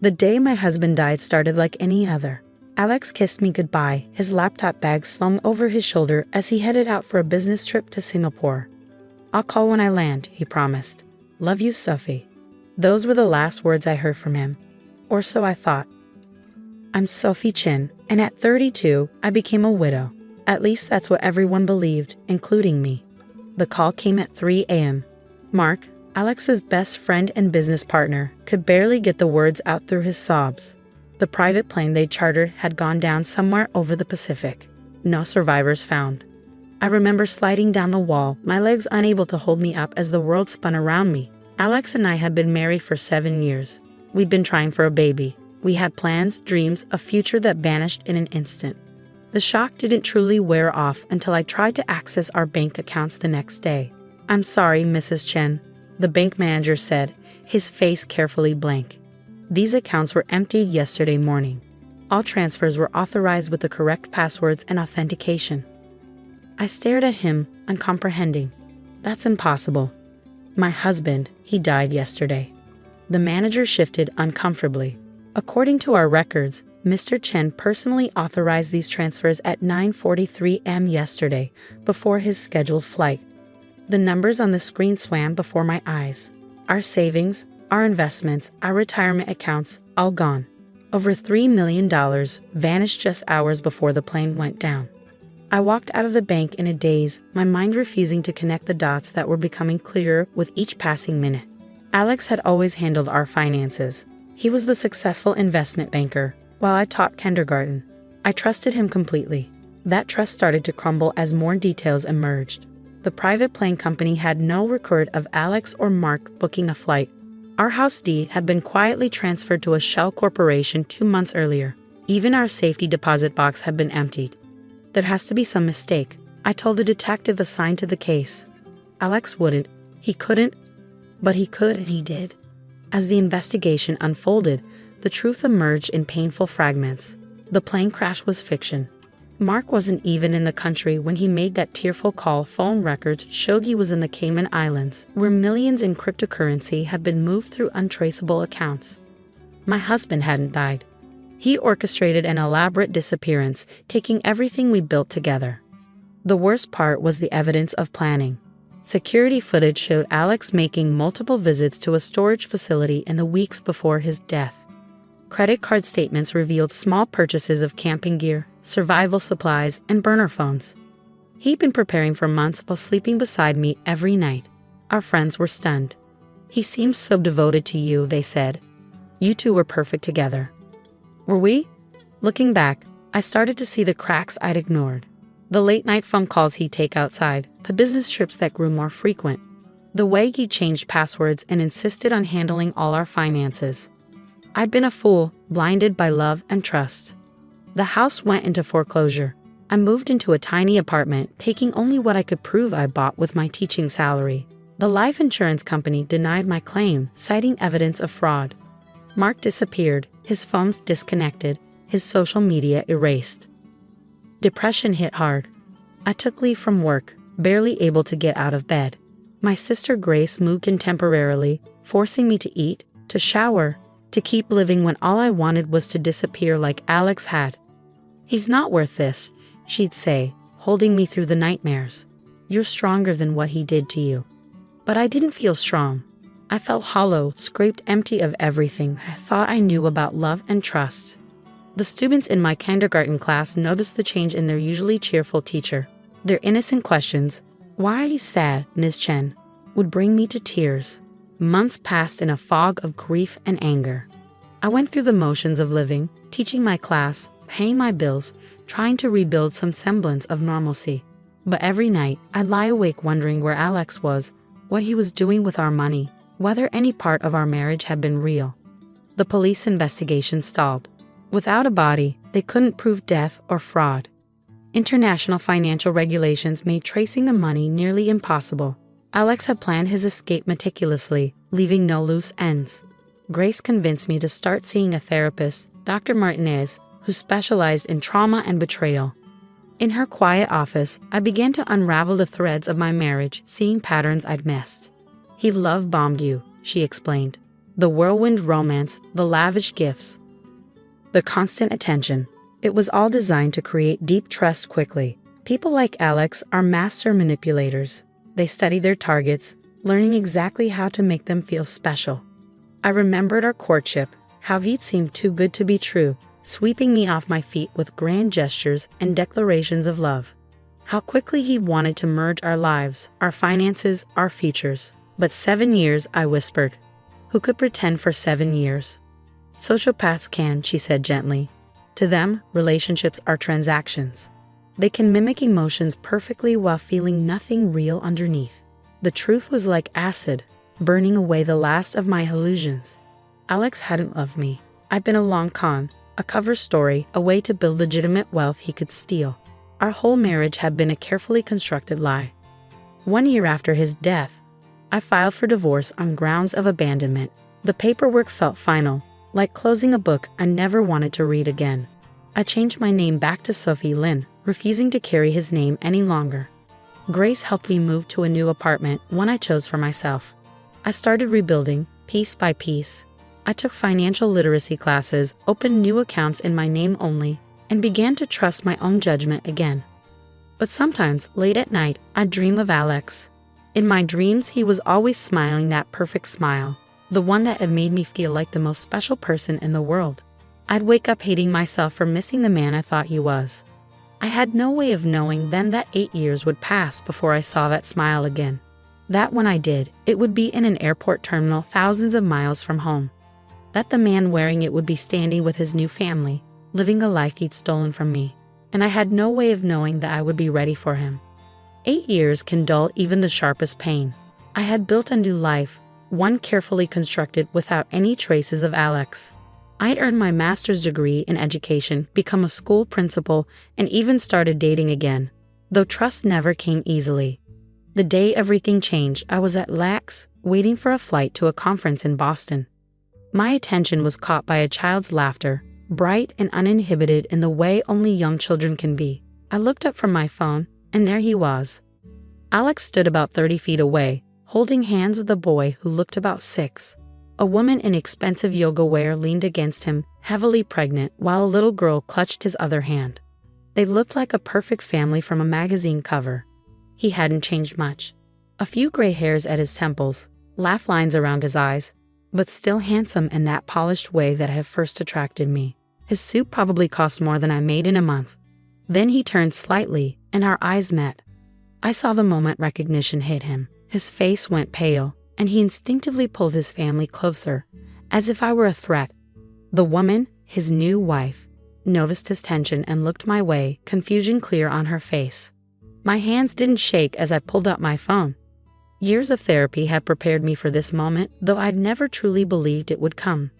The day my husband died started like any other. Alex kissed me goodbye, his laptop bag slung over his shoulder as he headed out for a business trip to Singapore. "I'll call when I land," he promised. "Love you, Sophie." Those were the last words I heard from him. Or so I thought. I'm Sophie Chin, and at 32, I became a widow. At least that's what everyone believed, including me. The call came at 3 a.m. Mark, Alex's best friend and business partner, could barely get the words out through his sobs. The private plane they chartered had gone down somewhere over the Pacific. No survivors found. I remember sliding down the wall, my legs unable to hold me up as the world spun around me. Alex and I had been married for 7 years. We'd been trying for a baby. We had plans, dreams, a future that vanished in an instant. The shock didn't truly wear off until I tried to access our bank accounts the next day. "I'm sorry, Mrs. Chen," the bank manager said, his face carefully blank. "These accounts were emptied yesterday morning. All transfers were authorized with the correct passwords and authentication." I stared at him, uncomprehending. "That's impossible. My husband, he died yesterday." The manager shifted uncomfortably. "According to our records, Mr. Chen personally authorized these transfers at 9:43 a.m. yesterday, before his scheduled flight." The numbers on the screen swam before my eyes. Our savings, our investments, our retirement accounts, all gone. Over $3 million vanished just hours before the plane went down. I walked out of the bank in a daze, my mind refusing to connect the dots that were becoming clearer with each passing minute. Alex had always handled our finances. He was the successful investment banker, while I taught kindergarten. I trusted him completely. That trust started to crumble as more details emerged. The private plane company had no record of Alex or Mark booking a flight. Our house deed had been quietly transferred to a shell corporation 2 months earlier. Even our safety deposit box had been emptied. "There has to be some mistake," I told the detective assigned to the case. Alex wouldn't. He couldn't. But he could, and he did. As the investigation unfolded, the truth emerged in painful fragments. The plane crash was fiction. Mark wasn't even in the country when he made that tearful call. Phone records showed he was in the Cayman Islands, where millions in cryptocurrency had been moved through untraceable accounts. My husband hadn't died. He orchestrated an elaborate disappearance, taking everything we built together. The worst part was the evidence of planning. Security footage showed Alex making multiple visits to a storage facility in the weeks before his death. Credit card statements revealed small purchases of camping gear, survival supplies, and burner phones. He'd been preparing for months while sleeping beside me every night. Our friends were stunned. "He seems so devoted to you," they said. "You two were perfect together." Were we? Looking back, I started to see the cracks I'd ignored. The late-night phone calls he'd take outside, the business trips that grew more frequent, the way he changed passwords and insisted on handling all our finances. I'd been a fool, blinded by love and trust. The house went into foreclosure. I moved into a tiny apartment, taking only what I could prove I bought with my teaching salary. The life insurance company denied my claim, citing evidence of fraud. Mark disappeared, his phones disconnected, his social media erased. Depression hit hard. I took leave from work, barely able to get out of bed. My sister Grace moved in temporarily, forcing me to eat, to shower, to keep living when all I wanted was to disappear like Alex had. "He's not worth this," she'd say, holding me through the nightmares. "You're stronger than what he did to you." But I didn't feel strong. I felt hollow, scraped empty of everything I thought I knew about love and trust. The students in my kindergarten class noticed the change in their usually cheerful teacher. Their innocent questions, "Why are you sad, Ms. Chen?" would bring me to tears. Months passed in a fog of grief and anger. I went through the motions of living, teaching my class, paying my bills, trying to rebuild some semblance of normalcy. But every night, I'd lie awake wondering where Alex was, what he was doing with our money, whether any part of our marriage had been real. The police investigation stalled. Without a body, they couldn't prove death or fraud. International financial regulations made tracing the money nearly impossible. Alex had planned his escape meticulously, leaving no loose ends. Grace convinced me to start seeing a therapist, Dr. Martinez, who specialized in trauma and betrayal. In her quiet office, I began to unravel the threads of my marriage, seeing patterns I'd missed. "He love-bombed you," she explained. The whirlwind romance, the lavish gifts, the constant attention. It was all designed to create deep trust quickly. People like Alex are master manipulators. They study their targets, learning exactly how to make them feel special. I remembered our courtship, how he'd seemed too good to be true, sweeping me off my feet with grand gestures and declarations of love. How quickly he wanted to merge our lives, our finances, our futures. But 7 years, I whispered. Who could pretend for 7 years? Sociopaths can, she said gently. To them, relationships are transactions. They can mimic emotions perfectly while feeling nothing real underneath. The truth was like acid, burning away the last of my illusions. Alex hadn't loved me. I'd been a long con, a cover story, a way to build legitimate wealth he could steal. Our whole marriage had been a carefully constructed lie. 1 year after his death, I filed for divorce on grounds of abandonment. The paperwork felt final, like closing a book I never wanted to read again. I changed my name back to Sophie Lynn, refusing to carry his name any longer. Grace helped me move to a new apartment, one I chose for myself. I started rebuilding, piece by piece. I took financial literacy classes, opened new accounts in my name only, and began to trust my own judgment again. But sometimes, late at night, I'd dream of Alex. In my dreams, he was always smiling that perfect smile, the one that had made me feel like the most special person in the world. I'd wake up hating myself for missing the man I thought he was. I had no way of knowing then that 8 years would pass before I saw that smile again. That when I did, it would be in an airport terminal thousands of miles from home. That the man wearing it would be standing with his new family, living the life he'd stolen from me. And I had no way of knowing that I would be ready for him. 8 years can dull even the sharpest pain. I had built a new life, one carefully constructed without any traces of Alex. I'd earned my master's degree in education, become a school principal, and even started dating again, though trust never came easily. The day everything changed, I was at LAX, waiting for a flight to a conference in Boston. My attention was caught by a child's laughter, bright and uninhibited in the way only young children can be. I looked up from my phone, and there he was. Alex stood about 30 feet away, holding hands with a boy who looked about 6. A woman in expensive yoga wear leaned against him, heavily pregnant, while a little girl clutched his other hand. They looked like a perfect family from a magazine cover. He hadn't changed much. A few gray hairs at his temples, laugh lines around his eyes, but still handsome in that polished way that had first attracted me. His suit probably cost more than I made in a month. Then he turned slightly, and our eyes met. I saw the moment recognition hit him. His face went pale, and he instinctively pulled his family closer, as if I were a threat. The woman, his new wife, noticed his tension and looked my way, confusion clear on her face. My hands didn't shake as I pulled out my phone. Years of therapy had prepared me for this moment, though I'd never truly believed it would come.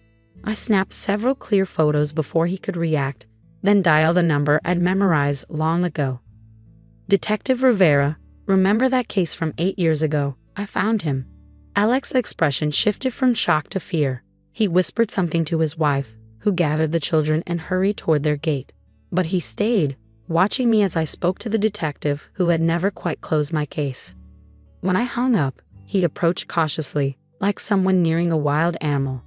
I snapped several clear photos before he could react, then dialed a number I'd memorized long ago. Detective Rivera, remember that case from 8 years ago? I found him. Alex's expression shifted from shock to fear. He whispered something to his wife, who gathered the children and hurried toward their gate. But he stayed, watching me as I spoke to the detective who had never quite closed my case. When I hung up, he approached cautiously, like someone nearing a wild animal.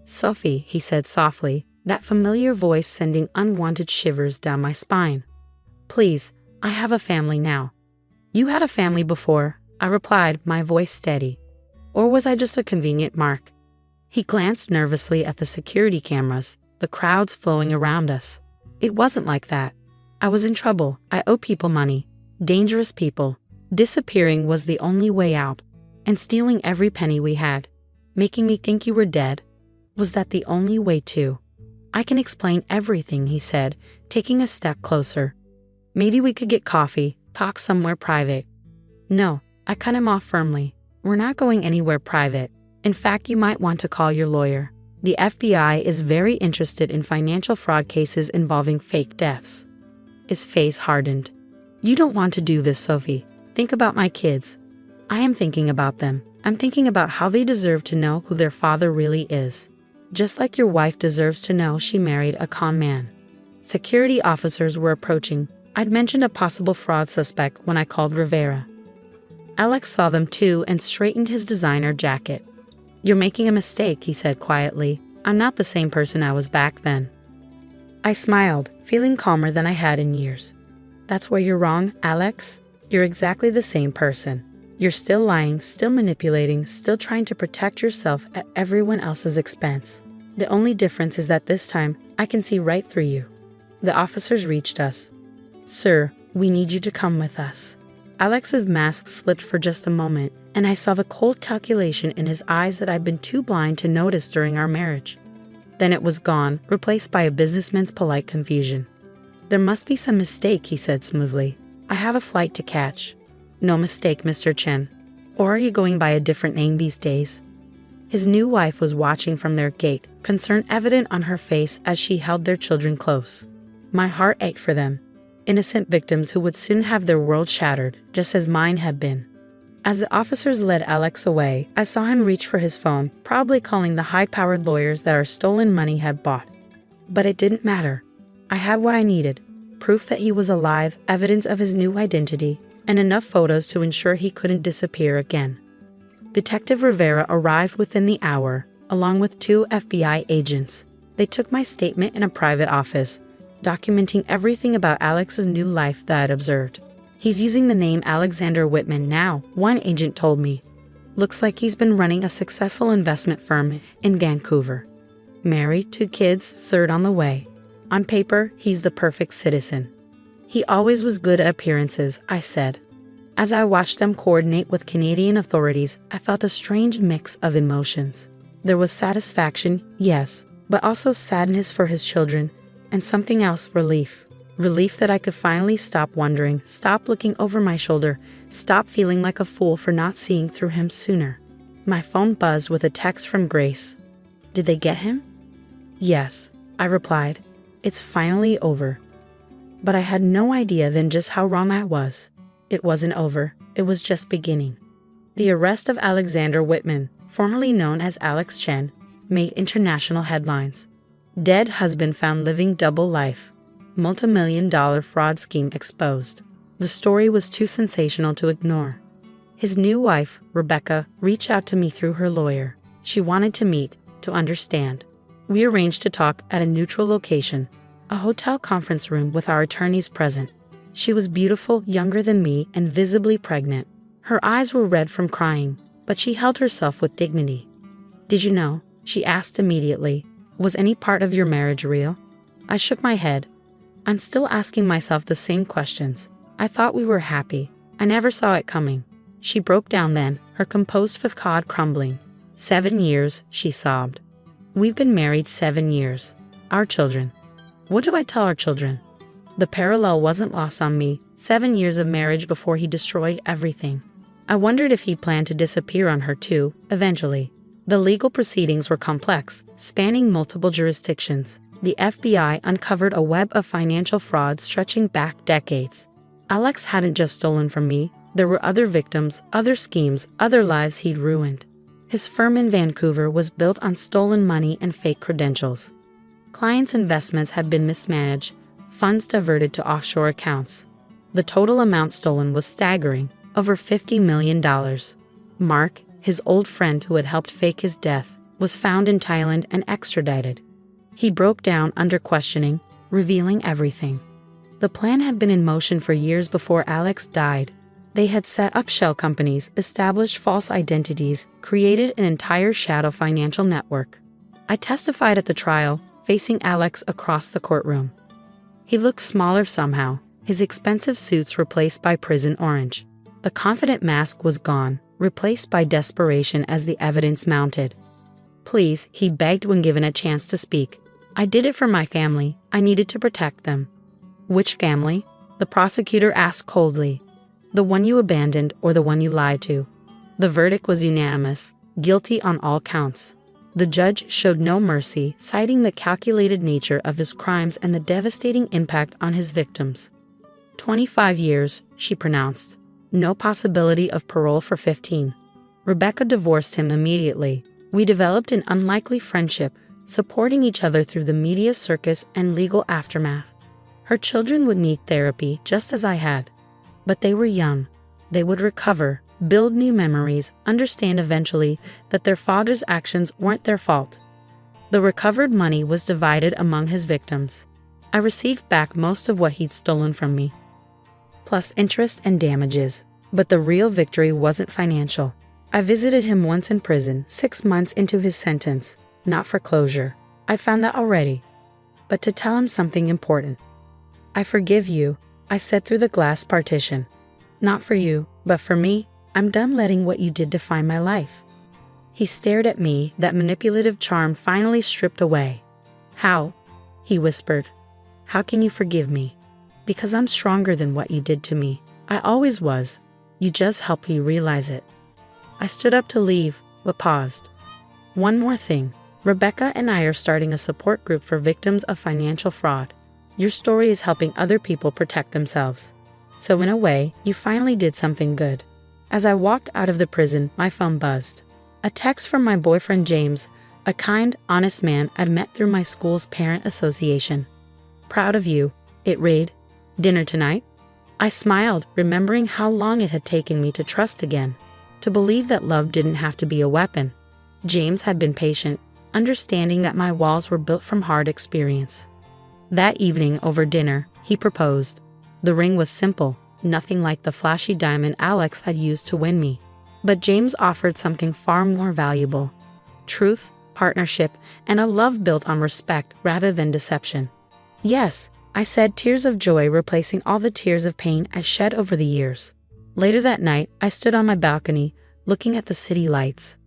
"Sophie," he said softly, that familiar voice sending unwanted shivers down my spine. "Please, I have a family now." "You had a family before," I replied, my voice steady. Or was I just a convenient mark? He glanced nervously at the security cameras, the crowds flowing around us. It wasn't like that. I was in trouble. I owed people money. Dangerous people. Disappearing was the only way out. And stealing every penny we had. Making me think you were dead. Was that the only way too? "I can explain everything," he said, taking a step closer. "Maybe we could get coffee, talk somewhere private." "No," I cut him off firmly. "We're not going anywhere private. In fact, you might want to call your lawyer. The FBI is very interested in financial fraud cases involving fake deaths." His face hardened. "You don't want to do this, Sophie. Think about my kids." "I am thinking about them. I'm thinking about how they deserve to know who their father really is. Just like your wife deserves to know she married a con man." Security officers were approaching. I'd mentioned a possible fraud suspect when I called Rivera. Alex saw them too and straightened his designer jacket. "You're making a mistake," he said quietly. "I'm not the same person I was back then." I smiled, feeling calmer than I had in years. "That's where you're wrong, Alex. You're exactly the same person. You're still lying, still manipulating, still trying to protect yourself at everyone else's expense. The only difference is that this time, I can see right through you." The officers reached us. "Sir, we need you to come with us." Alex's mask slipped for just a moment, and I saw the cold calculation in his eyes that I'd been too blind to notice during our marriage. Then it was gone, replaced by a businessman's polite confusion. "There must be some mistake," he said smoothly. "I have a flight to catch." "No mistake, Mr. Chen. Or are you going by a different name these days?" His new wife was watching from their gate, concern evident on her face as she held their children close. My heart ached for them. Innocent victims who would soon have their world shattered, just as mine had been. As the officers led Alex away, I saw him reach for his phone, probably calling the high-powered lawyers that our stolen money had bought. But it didn't matter. I had what I needed: proof that he was alive, evidence of his new identity, and enough photos to ensure he couldn't disappear again. Detective Rivera arrived within the hour, along with 2 FBI agents. They took my statement in a private office, documenting everything about Alex's new life that I'd observed. "He's using the name Alexander Whitman now," one agent told me. "Looks like he's been running a successful investment firm in Vancouver. Married, 2 kids, 3rd on the way. On paper, he's the perfect citizen." "He always was good at appearances," I said. As I watched them coordinate with Canadian authorities, I felt a strange mix of emotions. There was satisfaction, yes, but also sadness for his children, and something else: relief. Relief that I could finally stop wondering, stop looking over my shoulder, stop feeling like a fool for not seeing through him sooner. My phone buzzed with a text from Grace. "Did they get him?" "Yes," I replied. "It's finally over." But I had no idea then just how wrong I was. It wasn't over, it was just beginning. The arrest of Alexander Whitman, formerly known as Alex Chen, made international headlines. Dead husband found living double life. Multi-million-dollar fraud scheme exposed. The story was too sensational to ignore. His new wife, Rebecca, reached out to me through her lawyer. She wanted to meet, to understand. We arranged to talk at a neutral location, a hotel conference room with our attorneys present. She was beautiful, younger than me, and visibly pregnant. Her eyes were red from crying, but she held herself with dignity. "Did you know?" she asked immediately. "Was any part of your marriage real?" I shook my head. I'm still asking myself the same questions. I thought we were happy. I never saw it coming. She broke down then, her composed facade crumbling. 7 years, she sobbed. "We've been married 7 years. Our children." What do I tell our children? The parallel wasn't lost on me. 7 years of marriage before he destroyed everything. I wondered if he planned to disappear on her too, eventually. The legal proceedings were complex, spanning multiple jurisdictions. The FBI uncovered a web of financial fraud stretching back decades. Alex hadn't just stolen from me. There were other victims, other schemes, other lives he'd ruined. His firm in Vancouver was built on stolen money and fake credentials. Clients' investments had been mismanaged, funds diverted to offshore accounts. The total amount stolen was staggering, over $50 million. Mark, his old friend who had helped fake his death, was found in Thailand and extradited. He broke down under questioning, revealing everything. The plan had been in motion for years before Alex died. They had set up shell companies, established false identities, created an entire shadow financial network. I testified at the trial, facing Alex across the courtroom. He looked smaller somehow, his expensive suits replaced by prison orange. The confident mask was gone, replaced by desperation as the evidence mounted. "Please," he begged when given a chance to speak. "I did it for my family. I needed to protect them." "Which family?" the prosecutor asked coldly. "The one you abandoned or the one you lied to?" The verdict was unanimous, guilty on all counts. The judge showed no mercy, citing the calculated nature of his crimes and the devastating impact on his victims. 25 years, she pronounced. No possibility of parole for 15. Rebecca divorced him immediately. We developed an unlikely friendship, supporting each other through the media circus and legal aftermath. Her children would need therapy just as I had. But they were young. They would recover, build new memories, understand eventually that their father's actions weren't their fault. The recovered money was divided among his victims. I received back most of what he'd stolen from me, plus interest and damages. But the real victory wasn't financial. I visited him once in prison, 6 months into his sentence, not for closure. I found that already. But to tell him something important. I forgive you, I said through the glass partition. Not for you, but for me. I'm done letting what you did define my life. He stared at me, that manipulative charm finally stripped away. How? He whispered. How can you forgive me? Because I'm stronger than what you did to me. I always was. You just helped me realize it. I stood up to leave, but paused. One more thing. Rebecca and I are starting a support group for victims of financial fraud. Your story is helping other people protect themselves. So in a way, you finally did something good. As I walked out of the prison, my phone buzzed. A text from my boyfriend James, a kind, honest man I'd met through my school's parent association. Proud of you, it read. Dinner tonight? I smiled, remembering how long it had taken me to trust again, to believe that love didn't have to be a weapon. James had been patient, understanding that my walls were built from hard experience. That evening over dinner, he proposed. The ring was simple, nothing like the flashy diamond Alex had used to win me. But James offered something far more valuable. Truth, partnership, and a love built on respect rather than deception. Yes, I said, tears of joy replacing all the tears of pain I shed over the years. Later that night, I stood on my balcony, looking at the city lights.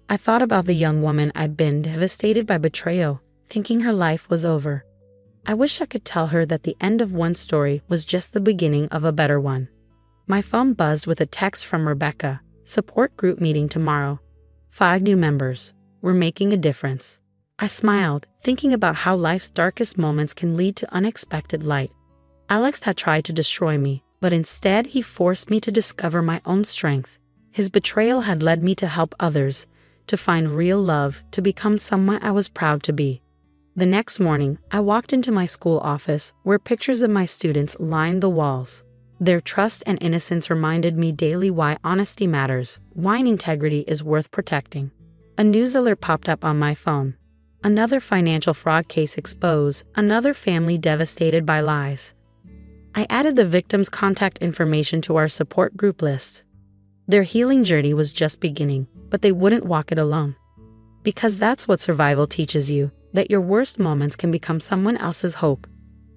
I thought about the young woman I'd been devastated by betrayal, thinking her life was over. I wish I could tell her that the end of one story was just the beginning of a better one. My phone buzzed with a text from Rebecca. Support group meeting tomorrow. 5 new members. We're making a difference. I smiled, thinking about how life's darkest moments can lead to unexpected light. Alex had tried to destroy me, but instead he forced me to discover my own strength. His betrayal had led me to help others, to find real love, to become someone I was proud to be. The next morning, I walked into my school office, where pictures of my students lined the walls. Their trust and innocence reminded me daily why honesty matters, why integrity is worth protecting. A news alert popped up on my phone. Another financial fraud case exposed, another family devastated by lies. I added the victim's contact information to our support group list. Their healing journey was just beginning, but they wouldn't walk it alone. Because that's what survival teaches you, that your worst moments can become someone else's hope.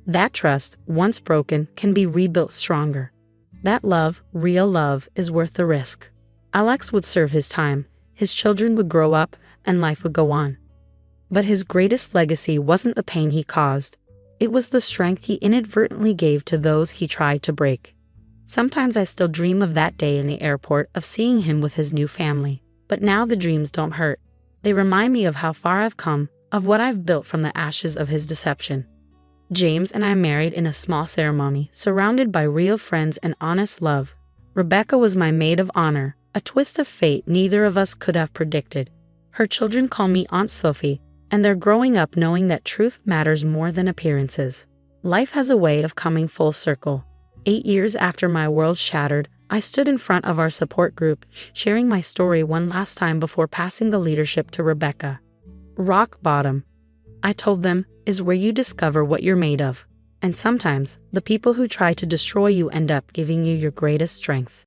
That trust, once broken, can be rebuilt stronger. That love, real love, is worth the risk. Alex would serve his time, his children would grow up, and life would go on. But his greatest legacy wasn't the pain he caused. It was the strength he inadvertently gave to those he tried to break. Sometimes I still dream of that day in the airport, of seeing him with his new family. But now the dreams don't hurt. They remind me of how far I've come, of what I've built from the ashes of his deception. James and I married in a small ceremony, surrounded by real friends and honest love. Rebecca was my maid of honor, a twist of fate neither of us could have predicted. Her children call me Aunt Sophie, and they're growing up knowing that truth matters more than appearances. Life has a way of coming full circle. 8 years after my world shattered, I stood in front of our support group, sharing my story one last time before passing the leadership to Rebecca. Rock bottom, I told them, is where you discover what you're made of. And sometimes, the people who try to destroy you end up giving you your greatest strength.